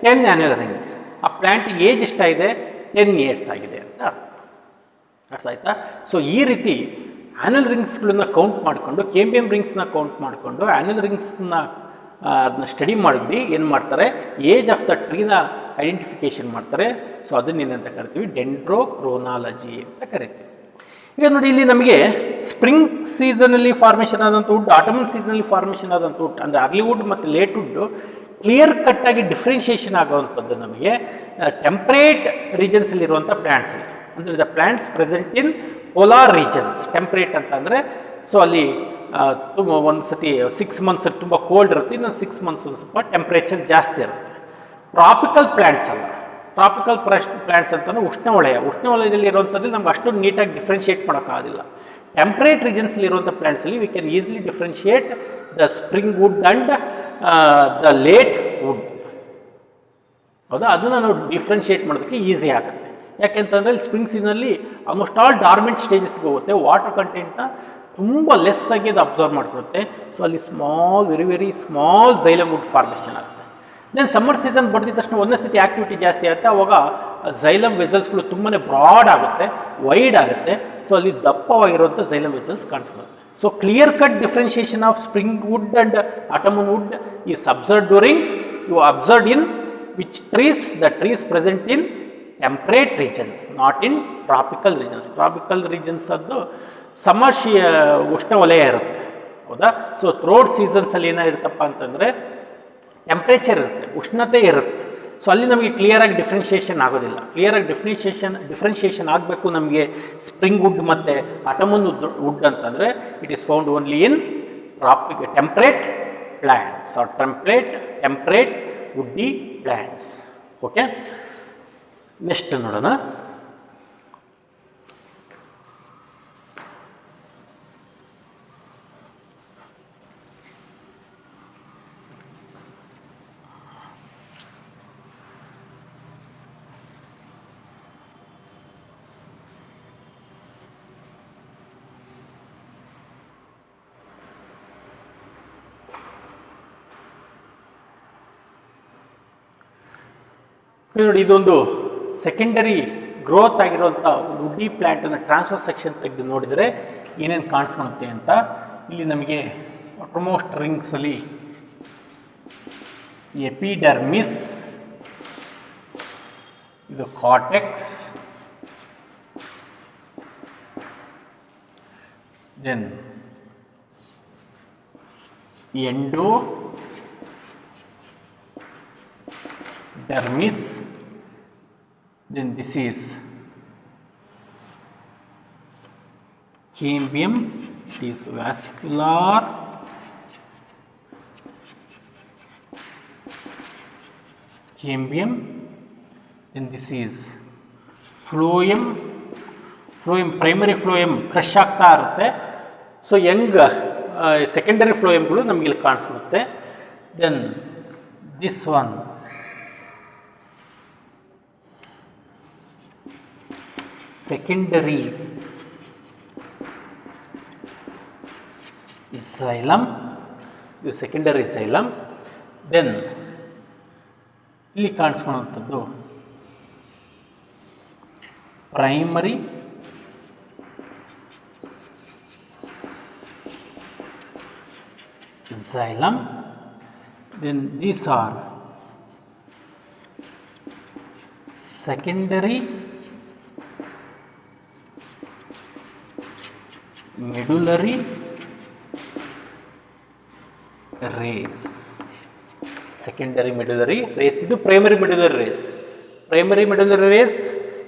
10 ಆ್ಯನಿಲ್ ರಿಂಗ್ಸ್. ಆ ಪ್ಲ್ಯಾಂಟ್ ಏಜ್ ಎಷ್ಟಾಗಿದೆ? 10 years ಆಗಿದೆ ಅಂತ ಅರ್ಥ ಆಯ್ತಾ? ಸೊ ಈ ರೀತಿ ಆ್ಯನಿಲ್ ರಿಂಗ್ಸ್ಗಳನ್ನ ಕೌಂಟ್ ಮಾಡಿಕೊಂಡು, ಕೇಂಬಿಯಂ ರಿಂಗ್ಸ್ನ ಕೌಂಟ್ ಮಾಡಿಕೊಂಡು ಆ್ಯನಿಲ್ ರಿಂಗ್ಸ್ನ ಅದನ್ನ ಸ್ಟಡಿ ಮಾಡಿದ್ವಿ ಏನು ಮಾಡ್ತಾರೆ, ಏಜ್ ಆಫ್ ದ ಟ್ರೀನ ಐಡೆಂಟಿಫಿಕೇಶನ್ ಮಾಡ್ತಾರೆ. ಸೊ ಅದನ್ನ ಏನಂತ ಕರಿತೀವಿ? ಡೆಂಡ್ರೋಕ್ರೋನಾಲಜಿ ಅಂತ ಕರಿತೀವಿ. ಈಗ ನೋಡಿ ಇಲ್ಲಿ ನಮಗೆ ಸ್ಪ್ರಿಂಗ್ ಸೀಸನಲ್ಲಿ ಫಾರ್ಮೇಷನ್ ಆದಂಥ ವುಡ್, ಆಟಮನ್ ಸೀಸನಲ್ಲಿ ಫಾರ್ಮೇಷನ್ ಆದಂಥ ವುಡ್ ಅಂದರೆ ಅರ್ಲಿ ವುಡ್ ಮತ್ತು ಲೇಟ್ ವುಡ್ಡು ಕ್ಲಿಯರ್ ಕಟ್ಟಾಗಿ ಡಿಫ್ರೆನ್ಷಿಯೇಷನ್ ಆಗುವಂಥದ್ದು ನಮಗೆ ಟೆಂಪ್ರೇಟ್ ರೀಜನ್ಸಲ್ಲಿರುವಂಥ ಪ್ಲ್ಯಾಂಟ್ಸಲ್ಲಿ. ಅಂದರೆ the plants present in polar regions. Temperate ಅಂತಂದರೆ ಸೊ ಅಲ್ಲಿ ತುಂಬ ಒಂದು ಸತಿ 6 months ತುಂಬ ಕೋಲ್ಡ್ ಇರುತ್ತೆ, ಇನ್ನೊಂದು 6 months ಒಂದು ಸ್ವಲ್ಪ ಟೆಂಪ್ರೇಚರ್ ಜಾಸ್ತಿ ಇರುತ್ತೆ. ಟ್ರಾಪಿಕಲ್ ಪ್ಲ್ಯಾಂಟ್ಸ್ ಅಲ್ಲ. ಟ್ರಾಪಿಕಲ್ ಪ್ಲ್ಯಾಂಟ್ಸ್ ಅಂತಂದರೆ ಉಷ್ಣವಲಯದಲ್ಲಿ ಇರುವಂಥದ್ದು ನಮ್ಗೆ ಅಷ್ಟು ನೀಟಾಗಿ ಡಿಫ್ರೆನ್ಷಿಯೇಟ್ ಮಾಡೋಕ್ಕಾಗೋದಿಲ್ಲ. ಟೆಂಪ್ರೇಟ್ ರೀಜನ್ಸಲ್ಲಿರುವಂಥ ಪ್ಲ್ಯಾಂಟ್ಸಲ್ಲಿ we can easily differentiate the spring wood and the late wood. ಹೌದಾ? ಅದನ್ನು ನಾವು ಡಿಫ್ರೆನ್ಷಿಯೇಟ್ ಮಾಡೋದಕ್ಕೆ ಈಸಿ ಆಗುತ್ತೆ. ಯಾಕೆಂತಂದರೆ ಸ್ಪ್ರಿಂಗ್ ಸೀಸನಲ್ಲಿ ಆಲ್ಮೋಸ್ಟ್ ಆಲ್ ಡಾರ್ಮೆಂಟ್ ಸ್ಟೇಜಸ್ಗೆ ಹೋಗುತ್ತೆ. ವಾಟರ್ ಕಂಟೆಂಟ್ನ ತುಂಬ ಲೆಸ್ ಆಗಿ ಅದು ಅಬ್ಸರ್ವ್ ಮಾಡ್ಕೊಳುತ್ತೆ. ಸೊ ಅಲ್ಲಿ very small xylem wood formation ಆಗುತ್ತೆ. ದೆನ್ ಸಮ್ಮರ್ ಸೀಸನ್ ಬಡ್ದಿದ ತಕ್ಷಣ ಒಂದೇ ಸತಿ ಆ್ಯಕ್ಟಿವಿಟಿ ಜಾಸ್ತಿ ಆಗುತ್ತೆ. ಅವಾಗ ಝೈಲಮ್ ವೆಸಲ್ಸ್ಗಳು ತುಂಬಾ ಬ್ರಾಡ್ ಆಗುತ್ತೆ, ವೈಡ್ ಆಗುತ್ತೆ. ಸೊ ಅಲ್ಲಿ ದಪ್ಪವಾಗಿರುವಂಥ ಝೈಲಮ್ ವೆಸಲ್ಸ್ ಕಾಣಿಸ್ಕೊಳ್ಳುತ್ತೆ. So clear cut differentiation of spring wood and autumn wood is observed in which trees? The trees present in temperate regions, not in tropical regions. Tropical regions ಅದು ಉಷ್ಣವಲಯ ಇರುತ್ತೆ. ಹೌದಾ? So throat ಸೀಸನ್ಸಲ್ಲಿ ಏನಾಗಿರುತ್ತಪ್ಪ ಅಂತಂದರೆ temperature ಇರುತ್ತೆ, ಉಷ್ಣತೆ ಇರುತ್ತೆ. So ಅಲ್ಲಿ ನಮಗೆ ಕ್ಲಿಯರಾಗಿ ಡಿಫ್ರೆನ್ಷಿಯೇಷನ್ ಆಗೋದಿಲ್ಲ. ಕ್ಲಿಯರಾಗಿ ಡಿಫ್ರೆನ್ಷಿಯೇಷನ್ ಆಗಬೇಕು ನಮಗೆ ಸ್ಪ್ರಿಂಗ್ ವುಡ್ ಮತ್ತು ಆಟಮನ್ ವುಡ್ ಅಂತಂದರೆ it is found only in temperate plants are temperate woody plants. Okay, next ನೋಡೋಣ. ನೋಡಿ, ಇದೊಂದು ಸೆಕೆಂಡರಿ ಗ್ರೋತ್ ಆಗಿರುವಂಥ ಒಂದು ವುಡ್ಡಿ ಪ್ಲ್ಯಾಂಟನ್ನು ಟ್ರಾನ್ಸ್ಫರ್ ಸೆಕ್ಷನ್ ತೆಗೆದು ನೋಡಿದರೆ ಏನೇನು ಕಾಣಿಸ್ಕೊಳುತ್ತೆ ಅಂತ. ಇಲ್ಲಿ ನಮಗೆ ಅಟಮೋಸ್ಟ್ ರಿಂಗ್ಸಲ್ಲಿ ಎಪಿಡರ್ಮಿಸ್, ಇದು cortex, then endodermis, then this is cambium, it is vascular, cambium, then this is phloem, primary phloem crush ಆಗ್ತಾ ಇರುತ್ತೆ. ಸೊ ಯಂಗ್ ಸೆಕೆಂಡರಿ ಫ್ಲೋಯಮ್ಗಳು ನಮಗೆ ಇಲ್ಲಿ ಕಾಣಿಸ್ಕೊಳ್ಳುತ್ತೆ. Then this one secondary xylem, ಇದು ಸೆಕೆಂಡರಿ xylem. ದೆನ್ ಇಲ್ಲಿ ಕಾಣಿಸ್ಕೊಳ್ಳುವಂಥದ್ದು primary xylem. Then these are secondary medullary rays. Secondary medullary rays, ಇದು primary medullary rays. Primary medullary rays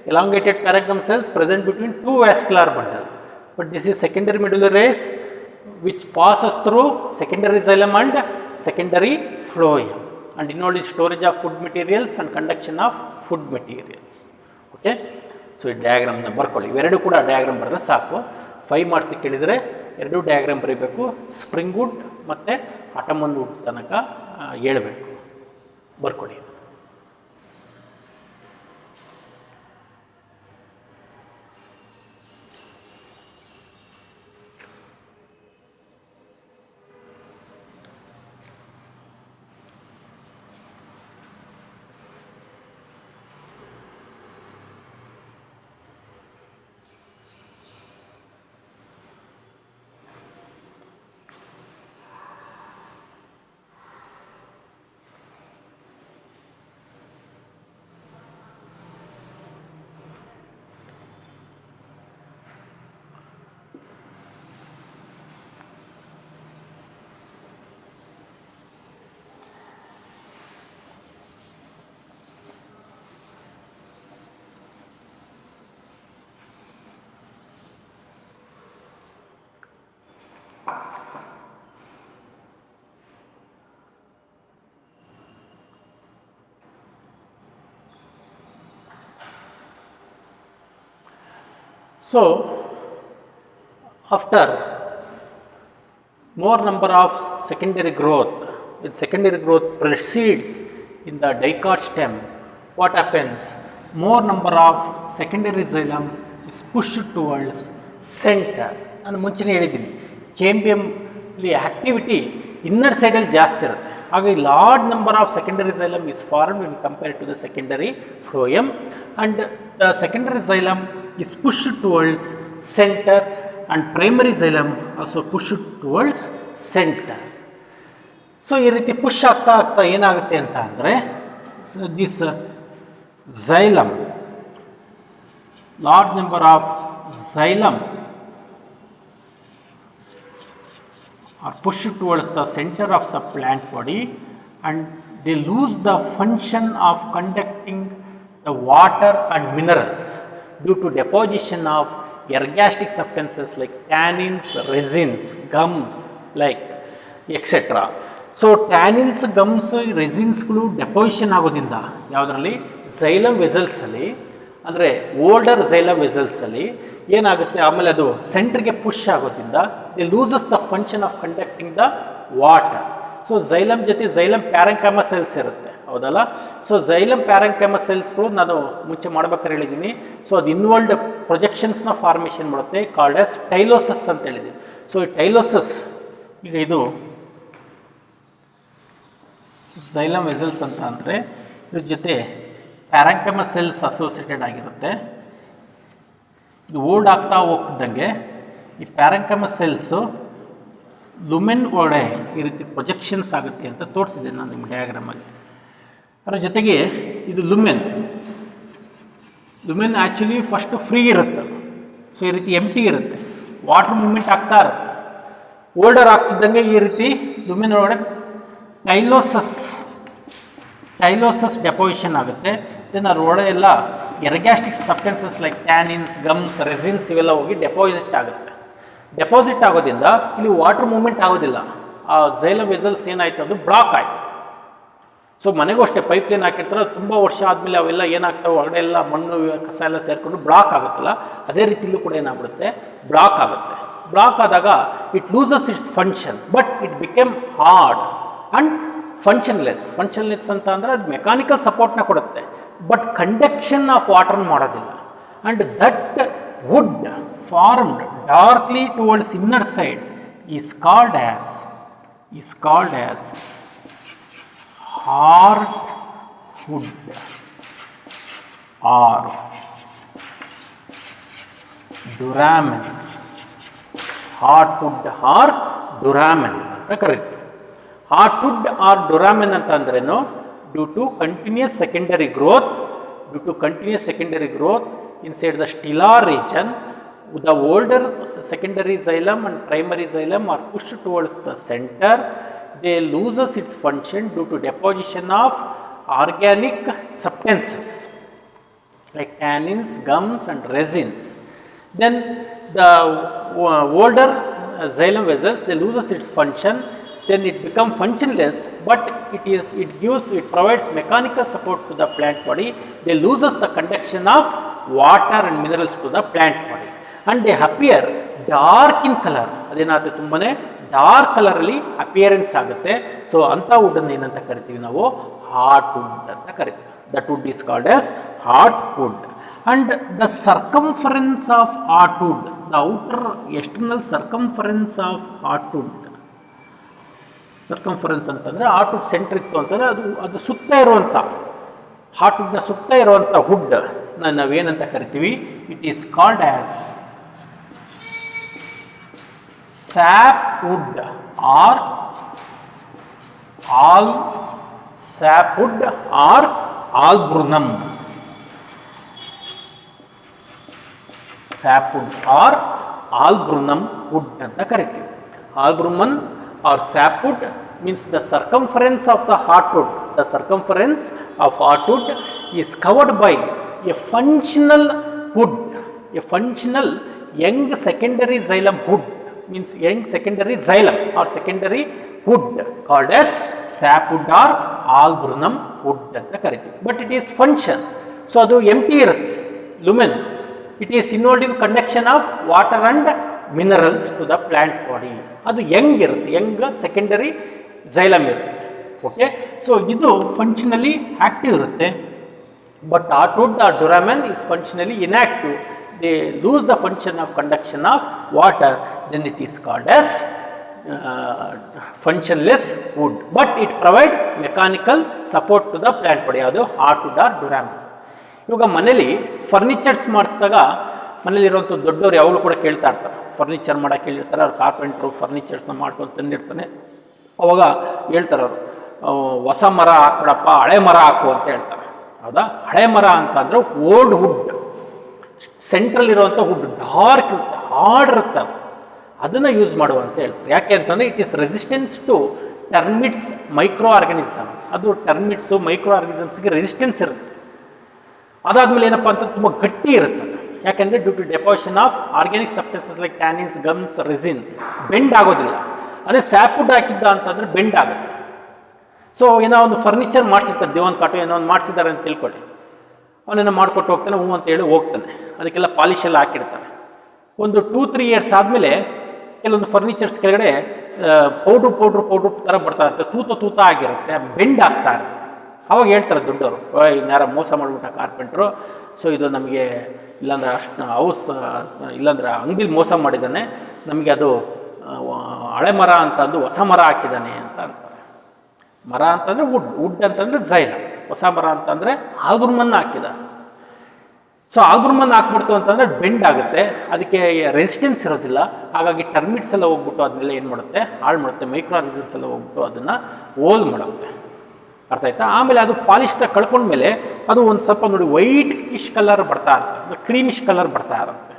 elongated parenchyma cells present between two vascular bundle. But this is secondary medullary rays which passes through secondary xylem and secondary phloem and involved in storage of food materials and conduction of food materials. Okay. So ಈ ಡಯಾಗ್ರಾಮ್ನ ಬರ್ಕೊಳ್ಳಿ, ಇವೆರಡು ಕೂಡ diagram ಬರೆದ್ರೆ ಸಾಕು. 5 marks ಕೇಳಿದರೆ ಎರಡು diagram ಬರೀಬೇಕು, spring wood ಮತ್ತು ಆಟಮನ್ ವುಡ್ ತನಕ ಹೇಳ್ಬೇಕು, ಬರ್ಕೊಳ್ಳಿ. So, after more number of secondary growth, when secondary growth proceeds in the dicot stem, what happens? More number of secondary xylem is pushed towards center. ನಾನು ಮುಂಚೆನೇ ಹೇಳಿದ್ದೀನಿ, ಕೇಂಬಿಯಂಲಿ activity inner ಸೈಡಲ್ಲಿ ಜಾಸ್ತಿ ಇರುತ್ತೆ. ಹಾಗಾಗಿ large number of secondary xylem is formed when compared to the secondary phloem, and the secondary xylem is pushed towards center and primary xylem also pushed towards center. So ಈ ರೀತಿ push ಆಗ್ತಾ ಆಗ್ತಾ ಏನಾಗುತ್ತೆ ಅಂತ ಅಂದರೆ, this xylem, large number of xylem are pushed towards the center of the plant body and they lose the function of conducting the water and minerals due to deposition of ergastic substances like tannins, resins, gums, like etc. So tannins, gums, ರೆಸಿನ್ಸ್ಗಳು deposition ಆಗೋದ್ರಿಂದ ಯಾವುದರಲ್ಲಿ xylem ವೆಸಲ್ಸಲ್ಲಿ, ಅಂದರೆ older xylem ವೆಸಲ್ಸಲ್ಲಿ ಏನಾಗುತ್ತೆ, ಆಮೇಲೆ ಅದು ಸೆಂಟ್ರಿಗೆ push ಆಗೋದ್ರಿಂದ the loses the function of conducting the water. So xylem ಜೊತೆ xylem ಪ್ಯಾರೆಂಕೈಮಾ ಸೆಲ್ಸ್ ಇರುತ್ತೆ, ಹೌದಲ್ಲ. ಸೊ xylem ಪ್ಯಾರೆಂಕೈಮಾ ಸೆಲ್ಸ್ಗಳು ನಾನು ಮುಂಚೆ ಮಾಡ್ಬೇಕಾದ್ರೆ ಹೇಳಿದ್ದೀನಿ. ಸೊ ಅದು ಇನ್ವಾಲ್ಡ್ ಪ್ರೊಜೆಕ್ಷನ್ಸ್ನ ಫಾರ್ಮೇಷನ್ ಮಾಡುತ್ತೆ, ಕಾಲ್ಡ್ ಆಸ್ ಟೈಲೋಸಸ್ ಅಂತ ಹೇಳಿದ್ವಿ. ಸೊ ಈ ಟೈಲೋಸಸ್, ಈಗ ಇದು xylem ವೆಸಲ್ಸ್ ಅಂತ ಅಂದರೆ ಇದ್ರ ಜೊತೆ ಪ್ಯಾರೆಂಕೈಮಾ ಸೆಲ್ಸ್ ಅಸೋಸಿಯೇಟೆಡ್ ಆಗಿರುತ್ತೆ. ಇದು ಓಲ್ಡ್ ಆಗ್ತಾ ಹೋಗ್ತಿದ್ದಂಗೆ ಈ ಪ್ಯಾರೆಂಕೈಮಾ ಸೆಲ್ಸು ಲುಮೆನ್ ಒಳಗಡೆ ಈ ರೀತಿ ಪ್ರೊಜೆಕ್ಷನ್ಸ್ ಆಗುತ್ತೆ ಅಂತ ತೋರಿಸಿದೆ ನಾನು ನಿಮ್ಮ ಡಯಾಗ್ರಾಮಲ್ಲಿ. ಅದರ ಜೊತೆಗೆ ಇದು ಲುಮೆನ್ ಆ್ಯಕ್ಚುಲಿ ಫಸ್ಟ್ ಫ್ರೀ ಇರುತ್ತೆ. ಸೊ ಈ ರೀತಿ ಎಂಟಿ ಇರುತ್ತೆ, ವಾಟರ್ ಮೂವ್ಮೆಂಟ್ ಆಗ್ತಾ ಇರುತ್ತೆ. ಓಲ್ಡರ್ ಆಗ್ತಿದ್ದಂಗೆ ಈ ರೀತಿ ಲುಮೆನ್ ಒಳಗಡೆ ಟೈಲೋಸಸ್ ಡೆಪೋಸಿಷನ್ ಆಗುತ್ತೆ. ದೆನ್ ಅದ್ರ ಎಲ್ಲ ergastic substances like tannins, gums, resins ಇವೆಲ್ಲ ಹೋಗಿ ಡೆಪಾಸಿಟ್ ಆಗುತ್ತೆ. ಡೆಪಾಸಿಟ್ ಆಗೋದ್ರಿಂದ ಇಲ್ಲಿ ವಾಟರ್ ಮೂವ್ಮೆಂಟ್ ಆಗೋದಿಲ್ಲ. ಆ xylem ವೆಸಲ್ಸ್ ಏನಾಯಿತು, ಅದು ಬ್ಲಾಕ್ ಆಯಿತು. ಸೊ ಮನೆಗೂ ಅಷ್ಟೇ ಪೈಪ್ ಲೈನ್ ಹಾಕಿರ್ತಾರೆ, ತುಂಬ ವರ್ಷ ಆದಮೇಲೆ ಅವೆಲ್ಲ ಏನಾಗ್ತವೆ, ಹೊರಗಡೆ ಎಲ್ಲ ಮಣ್ಣು ಕಸ ಎಲ್ಲ ಸೇರಿಕೊಂಡು ಬ್ಲಾಕ್ ಆಗುತ್ತಲ್ಲ, ಅದೇ ರೀತಿಯಲ್ಲೂ ಕೂಡ ಏನಾಗ್ಬಿಡುತ್ತೆ, ಬ್ಲಾಕ್ ಆಗುತ್ತೆ. ಬ್ಲಾಕ್ ಆದಾಗ it loses its function, but it became hard and functionless ಅಂತ ಅಂದರೆ ಅದು ಮೆಕ್ಯಾನಿಕಲ್ ಸಪೋರ್ಟ್ನ ಕೊಡುತ್ತೆ, ಬಟ್ ಕಂಡಕ್ಷನ್ ಆಫ್ ವಾಟರ್ನ ಮಾಡೋದಿಲ್ಲ. And that wood formed darkly towards inner side is called as hard wood or duramen. Heartwood or duramen ಅಂತ ಕರೀತೀವಿ. Heartwood or duramen ಅಂತ ಅಂದ್ರೇನು, due to continuous secondary growth inside the stellar region, the older secondary xylem and primary xylem are pushed towards the center. They loses its function due to deposition of organic substances. like tannins, gums and resins. Then the older xylem vessels, they loses its function, then it becomes functionless, but it provides mechanical support to the plant body. They loses the conduction of water and minerals to the plant body, and they appear dark in color. ಅದೇನಾಗುತ್ತೆ ತುಂಬಾನೇ dark ಕಲರಲ್ಲಿ appearance ಆಗುತ್ತೆ. So ಅಂಥ ವುಡ್ಡನ್ನು ಏನಂತ ಕರಿತೀವಿ ನಾವು, heart wood ಅಂತ ಕರಿತೀವಿ. That wood is called as heart wood. And the circumference of heart wood, the outer external circumference of heart wood. Circumference ಅಂತಂದರೆ ಹಾರ್ಟ್ ವುಡ್ ಸೆಂಟರ್ ಇತ್ತು ಅಂತಂದರೆ ಅದು ಸುತ್ತ ಇರುವಂಥ, ಹಾರ್ಟ್ ವುಡ್ನ ಸುತ್ತ ಇರುವಂಥ ವುಡ್ ನಾವೇನಂತ ಕರಿತೀವಿ, it is called as sapwood or sapwood or alburnum. Sapwood or alburnum wood anta kariತೀವಿ. Alburnum or sapwood means the circumference of the heartwood. The circumference of heartwood is covered by a functional wood, a functional young secondary xylem wood, means young secondary xylem or secondary wood called as sapwood or alburnum wood anta kariತೀವಿ. But it is function, so adu empty irutte, lumen. It is involved in conduction of water and minerals to the plant body. adu young irutte, young secondary xylem irutte. Okay, so idu functionally active irutte, but heartwood or duramen is functionally inactive. They lose the function of conduction of water, then it is called as functionless wood, but it provide mechanical support to the plant body. ಅದು heartwood or duramen. ಇವಾಗ ಮನೇಲಿ furnitures ಮಾಡಿಸಿದಾಗ ಮನೇಲಿರುವಂಥ ದೊಡ್ಡವರು ಯಾವಾಗಲೂ ಕೂಡ ಕೇಳ್ತಾ ಇರ್ತಾರೆ, furniture ಮಾಡೋಕ್ಕೆ ಹೇಳಿರ್ತಾರೆ. ಅವ್ರು ಕಾರ್ಪೆಂಟ್ರು ಫರ್ನಿಚರ್ಸ್ನ ಮಾಡ್ಕೊಂಡು ತಂದಿರ್ತಾನೆ. ಅವಾಗ ಹೇಳ್ತಾರೆ ಅವರು, ಹೊಸ ಮರ ಹಾಕ್ಬಿಡಪ್ಪ, ಹಳೆ ಮರ ಹಾಕು ಅಂತ ಹೇಳ್ತಾರೆ. ಹೌದಾ? ಹಳೆ ಮರ ಅಂತಂದರೆ ಓಲ್ಡ್ ವುಡ್, ಸೆಂಟ್ರಲ್ ಇರುವಂಥ ವುಡ್ ಡಾರ್ಕ್ ಇರುತ್ತೆ, ಹಾರ್ಡ್ ಇರುತ್ತೆ, ಅದನ್ನು ಯೂಸ್ ಮಾಡುವಂತ ಹೇಳ್ತಾರೆ. ಯಾಕೆ ಅಂತಂದರೆ it is resistance to termites, micro organisms. ಅದು ಟರ್ಮಿಟ್ಸು ಮೈಕ್ರೋ ಆರ್ಗಾನಿಸಮ್ಸ್ಗೆ ರೆಸಿಸ್ಟೆನ್ಸ್ ಇರುತ್ತೆ. ಅದಾದಮೇಲೆ ಏನಪ್ಪ ಅಂತ ತುಂಬ ಗಟ್ಟಿ ಇರುತ್ತೆ ಅದು. ಯಾಕೆಂದರೆ due to deposition of organic substances like tannins, gums, resins, bend ಆಗೋದಿಲ್ಲ. ಅದೇ ಸ್ಯಾಪ್ವುಡ್ ಹಾಕಿದ್ದ ಅಂತಂದರೆ ಬೆಂಡ್ ಆಗುತ್ತೆ. ಸೊ ಏನೋ ಒಂದು ಫರ್ನಿಚರ್ ಮಾಡಿಸಿರ್ತಾರೆ, ದೇವನ್ ಕಾಟು ಏನೋ ಒಂದು ಮಾಡಿಸಿದ್ದಾರೆ ಅಂತ ತಿಳ್ಕೊಳ್ಳಿ, ಅವನೇನೋ ಮಾಡಿಕೊಟ್ಟು ಹೋಗ್ತಾನೆ, ಹ್ಞೂ ಅಂತ ಹೇಳಿ ಹೋಗ್ತಾನೆ. ಅದಕ್ಕೆಲ್ಲ ಪಾಲಿಶ್ ಎಲ್ಲ ಹಾಕಿರ್ತಾನೆ. ಒಂದು 2-3 ಇಯರ್ಸ್ ಆದಮೇಲೆ ಕೆಲವೊಂದು ಫರ್ನಿಚರ್ಸ್ ಕೆಳಗಡೆ ಪೌಡ್ರು ಥರ ಬರ್ತಾ ಇರುತ್ತೆ, ತೂತ ಆಗಿರುತ್ತೆ, ಬೆಂಡ್ ಆಗ್ತಾ ಇರುತ್ತೆ. ಅವಾಗ ಹೇಳ್ತಾರೆ ದೊಡ್ಡವರು, ಇನ್ಯಾರ ಮೋಸ ಮಾಡಿಬಿಟ್ಟ ಕಾರ್ಪೆಂಟ್ರು, ಸೊ ಇದು ನಮಗೆ ಇಲ್ಲಾಂದ್ರೆ ಅಷ್ಟು ಹೌಸ್ ಇಲ್ಲಾಂದ್ರೆ ಅಂಗಡಿಲಿ ಮೋಸ ಮಾಡಿದ್ದಾನೆ, ನಮಗೆ ಅದು ಹಳೆ ಮರ ಅಂತಂದು ಹೊಸ ಮರ ಹಾಕಿದ್ದಾನೆ ಅಂತ ಅಂತಾರೆ. ಮರ ಅಂತಂದರೆ ವುಡ್ ಅಂತಂದರೆ ಝೈಲ, ಹೊಸ ಮರ ಅಂತಂದರೆ ಆಲ್ಬರ್ಮನ್ ಹಾಕಿದ. ಸೊ ಆಲ್ಬರ್ಮನ್ ಹಾಕ್ಬಿಡ್ತು ಅಂತಂದರೆ ಬೆಂಡ್ ಆಗುತ್ತೆ, ಅದಕ್ಕೆ ರೆಸಿಸ್ಟೆನ್ಸ್ ಇರೋದಿಲ್ಲ. ಹಾಗಾಗಿ ಟರ್ಮಿಟ್ಸ್ ಎಲ್ಲ ಹೋಗ್ಬಿಟ್ಟು ಅದನ್ನೆಲ್ಲ ಏನು ಮಾಡುತ್ತೆ, ಹಾಳು ಮಾಡುತ್ತೆ. ಮೈಕ್ರೋ ಆರ್ಗಾನಿಸಮ್ಸ್ ಎಲ್ಲ ಹೋಗ್ಬಿಟ್ಟು ಅದನ್ನು ಹೋಲ್ ಮಾಡುತ್ತೆ. ಅರ್ಥ ಆಯ್ತಾ? ಆಮೇಲೆ ಅದು ಪಾಲಿಶ್ನ ಕಳ್ಕೊಂಡ್ಮೇಲೆ ಅದು ಒಂದು ಸ್ವಲ್ಪ ನೋಡಿ ವೈಟಿಶ್ ಕಲರ್ ಬರ್ತಾ ಇರುತ್ತೆ, ಕ್ರೀಮಿಶ್ ಕಲರ್ ಬರ್ತಾ ಇರುತ್ತೆ.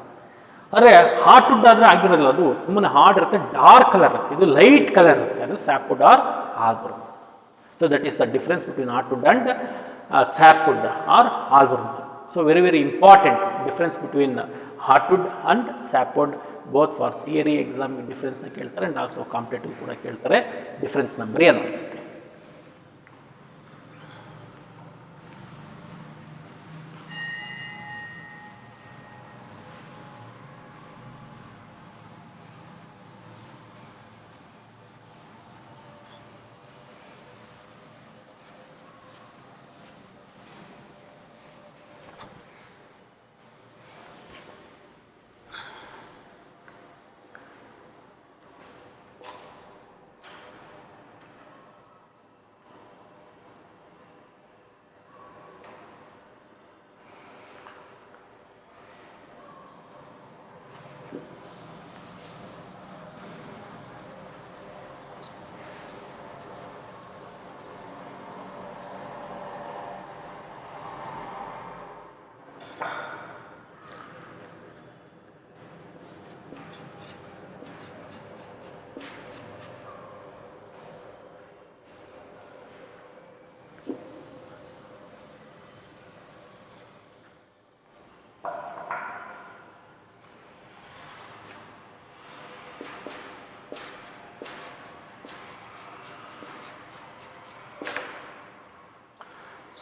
ಆದರೆ ಹಾರ್ಟ್ವುಡ್ ಆದರೆ ಆಗಿರೋದಿಲ್ಲ, ಅದು ತುಂಬಾ ಹಾರ್ಡ್ ಇರುತ್ತೆ, ಡಾರ್ಕ್ ಕಲರ್ ಇರುತ್ತೆ. ಇದು ಲೈಟ್ ಕಲರ್ ಇರುತ್ತೆ, ಅದು ಸ್ಯಾಪ್ವುಡ್ R ಆಲ್ಬರ್ಮನ್. So that is the difference between heartwood and sapwood or alburnum. So very important difference between heartwood and sapwood, both for theory exam difference na keltare and also competitive kuda keltare. Difference na bari ansutte.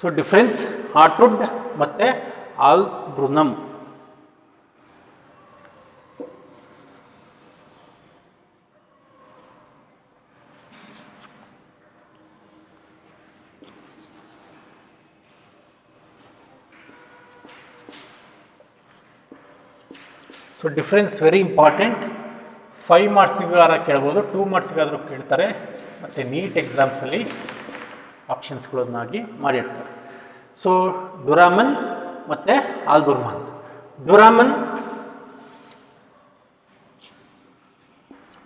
So difference heartwood ಮತ್ತು alburnum. So difference very important. 5 ಮಾರ್ಕ್ಸಿಗಾರ ಕೇಳ್ಬೋದು, 2 ಮಾರ್ಕ್ಸಿಗಾದರೂ ಕೇಳ್ತಾರೆ, ಮತ್ತು neat ಎಕ್ಸಾಮ್ಸಲ್ಲಿ ಆಪ್ಷನ್ಸ್ಗಳನ್ನಾಗಿ ಮಾಡಿರ್ತಾರೆ. So duramen ಮತ್ತು alburnum. Duramen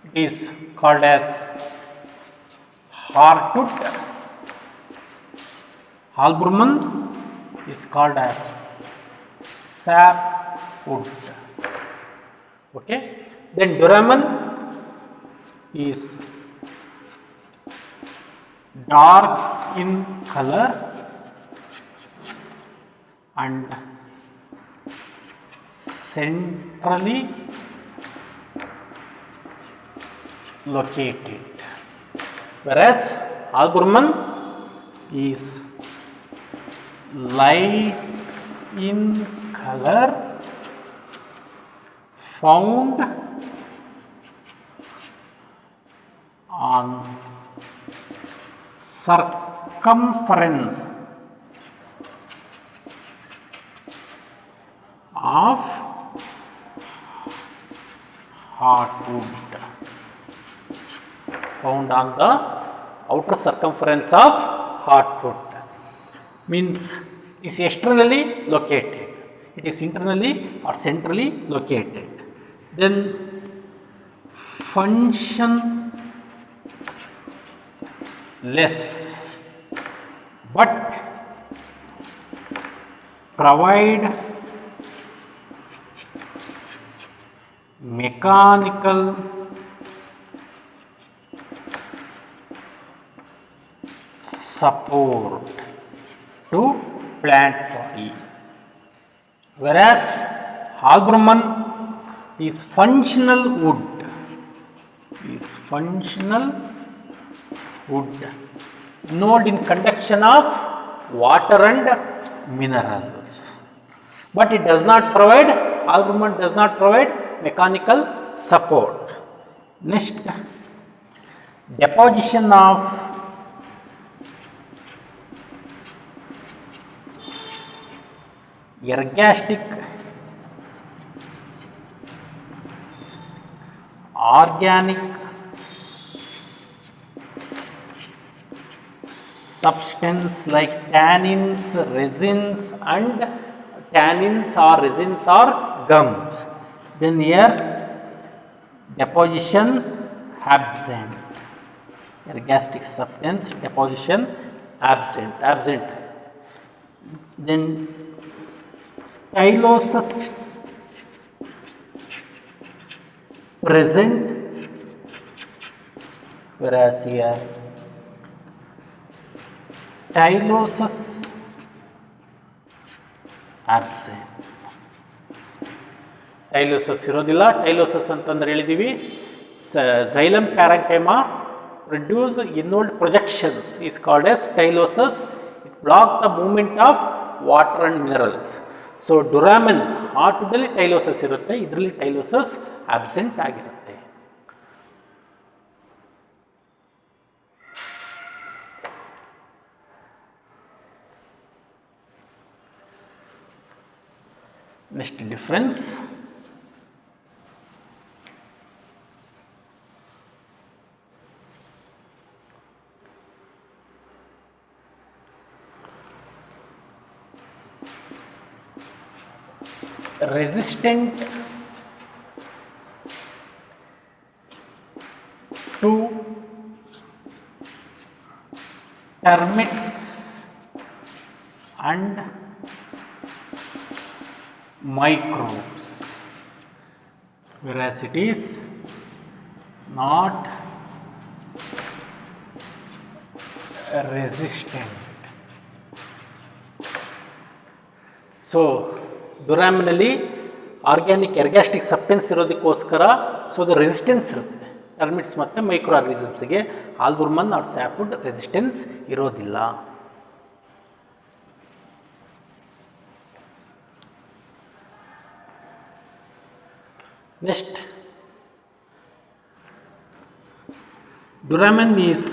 it is called as heartwood. Alburnum is called as sapwood. Okay, then duramen is dark in color and centrally located, whereas albumen is light in color, found on circumference of heartwood, found on the outer circumference of heartwood. Means is externally located, it is internally or centrally located. Then functionless but provide mechanical support to plant body, whereas albumen is functional wood, involved in conduction of water and minerals, but it does not provide, albumen does not provide mechanical support. Next, deposition of ergastic organic substance like tannins, resins and tannins or resins or gums. Then here deposition absent, ergastic substance deposition absent. Then tylosis present, whereas here tylosis absent. ಟೈಲೋಸಸ್ ಇರೋದಿಲ್ಲ. ಟೈಲೋಸಸ್ ಅಂತಂದ್ರೆ ಹೇಳಿದ್ದೀವಿ xylem parenchyma produce inward projections is called as tylosis. It block the movement of water and minerals. So duramen ಹಾರ್ಟ್ವುಡ್ಡಲ್ಲಿ tyloses ಇರುತ್ತೆ, ಇದರಲ್ಲಿ tyloses absent ಆಗಿರುತ್ತೆ. Next difference, resistant to termites and microbes, whereas it is not resistant. So ಡ್ಯುರಾಮಿನಲ್ಲಿ organic ergastic substance ಇರೋದಕ್ಕೋಸ್ಕರ so ಅದು resistance ಇರುತ್ತೆ termites ಮತ್ತು micro ಆರ್ಗನಿಸಮ್ಸ್ಗೆ. ಆಲ್ಬುರ್ಮನ್ ಆರ್ ಸ್ಯಾಪ್ವುಡ್ ರೆಸಿಸ್ಟೆನ್ಸ್ ಇರೋದಿಲ್ಲ. Next, duramen is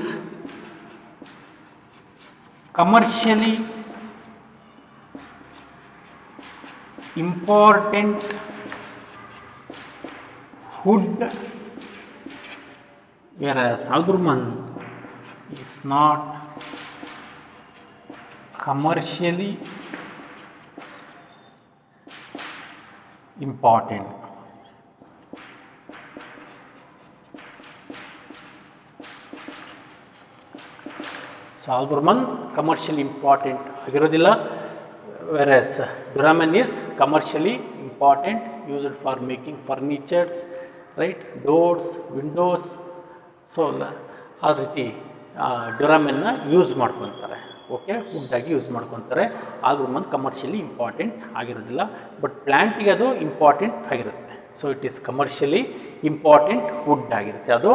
commercially important wood, whereas albumin is not commercially important. So albumin commercially important ಆಗಿರೋದಿಲ್ಲ, whereas duramen is commercially important, used for making furnitures, right, doors, windows. So ಆ ರೀತಿ ಡ್ಯುರಾಮೆನ್ನ use ಮಾಡ್ಕೊತಾರೆ. Okay, ವುಡ್ಡಾಗಿ use ಮಾಡ್ಕೊತಾರೆ. Albumin commercially important ಆಗಿರೋದಿಲ್ಲ, but ಪ್ಲ್ಯಾಂಟಿಗೆ ಅದು ಇಂಪಾರ್ಟೆಂಟ್ ಆಗಿರುತ್ತೆ. So it is commercially important wood ಆಗಿರುತ್ತೆ ಅದು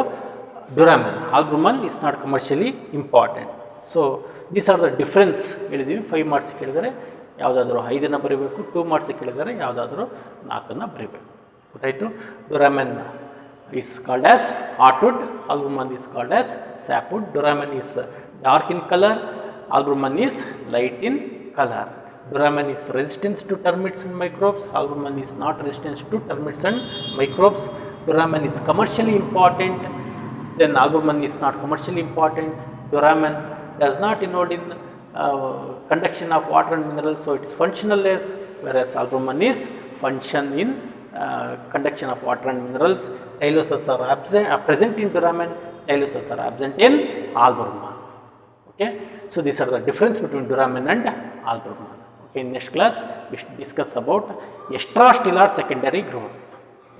duramen. Albumin is not commercially important. So these are the difference ಹೇಳಿದ್ದೀವಿ. 5 ಮಾರ್ಕ್ಸ್ ಕೇಳಿದರೆ ಯಾವುದಾದ್ರೂ 5 ಬರೀಬೇಕು, 2 ಮಾರ್ಕ್ಸ್ ಕೇಳಿದರೆ ಯಾವುದಾದ್ರೂ 4 ಬರೀಬೇಕು. ಗೊತ್ತಾಯಿತು? ಡ್ಯುರಾಮೆನ್ is called as hardwood, albumin is called as sapwood. Duramen is dark in color, albumin is light in color. Duramen is resistant to termites and microbes, albumin is not resistant to termites and microbes. Duramen is commercially important, then albumin is not commercially important. Duramen does not involve in conduction of water and minerals, so it is functionless, whereas albumin is function in conduction of water and minerals. Tyloses are present in duramen, tyloses are absent in albumin. Okay, so these are the difference between duramen and albumin. Okay, in next class we should discuss about extrastellar secondary growth.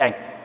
Thank you.